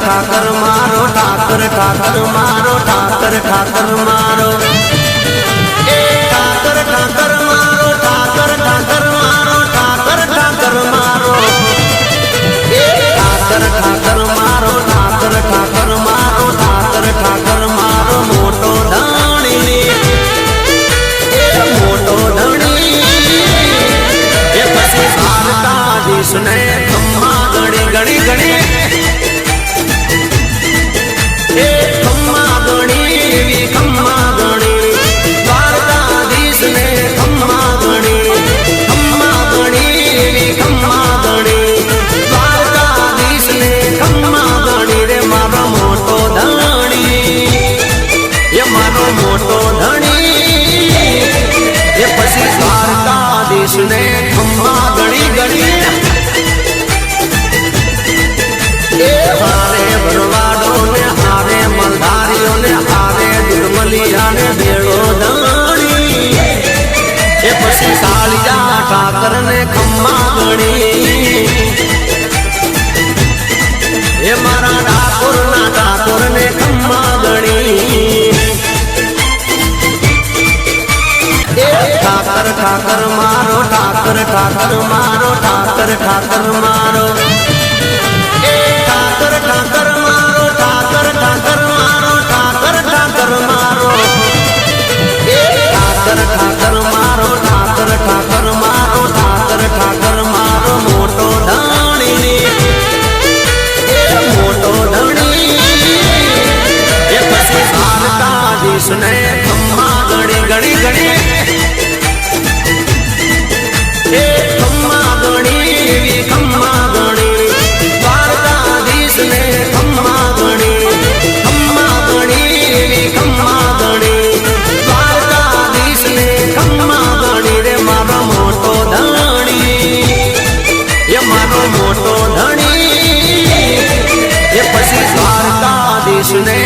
ઠાકર મારો ઠાકર ઠાકર મારો ઠાકર ઠાકર મારો ઠાકર ઠાકર મારો ઠાકર ઠાકર મારો ઠાકર ઠાકર મારો ઠાકર ઠાકર મારો ઠાકર ઠાકર મારો ઠાકર ઠાકર મારો મોટો ધણી મોટો ધણી એ પછી દ્વારકાધીશ ને ખમ્મા ગણી ગણી ગણી ખમ્મા ગણી ખમ્મા ગણી દ્વારકાધીશ ને ખમ્મા ગણી ખમ્મા ગણી ખમ્મા ગણી દ્વારકાધીશ ને ખમ્મા ગણી રે મારો મોટો ધણી એ મારો મોટો ધણી એ પછી દ્વારકાધીશ ને ખમ્મા ગણી ગણી હારે ભરવાડો ને હારે મલધારીઓ ને હારે દુર્મલિયા ને ભેળો ધણી એ પછી સાળિયા ઠાકર ને ખમ્મા ગણી એ મારા ઠાકોર ના ઠાકોર ને ખમ્મા ગણી ઠાકર ઠાકર મારો ઠાકર ઠાકર મારો ઠાકર ઠાકર મારો ઠાકર ઠાકર મારો ઠાકર ઠાકર મારો ઠાકર ઠાકર મારો ઠાકર ઠાકર મારો ઠાકર ઠાકર મારો ઠાકર ઠાકર મારો મોટો ધણી મોટો ધણી એ પછી દ્વારકાધીશ ને ખમ્મા ગણી ગણી ગણી ખમ્મા ગણી ખમ્મા ગણી દ્વારકાધીશ ને ખમ્મા ગણી ખમ્મા ગણી ખમ્મા ગણી દ્વારકાધીશ ને ખમ્મા ગણી રે મારો મોટો ધણી એ મારો મોટો ધણી એ પછી દ્વારકાધીશ ને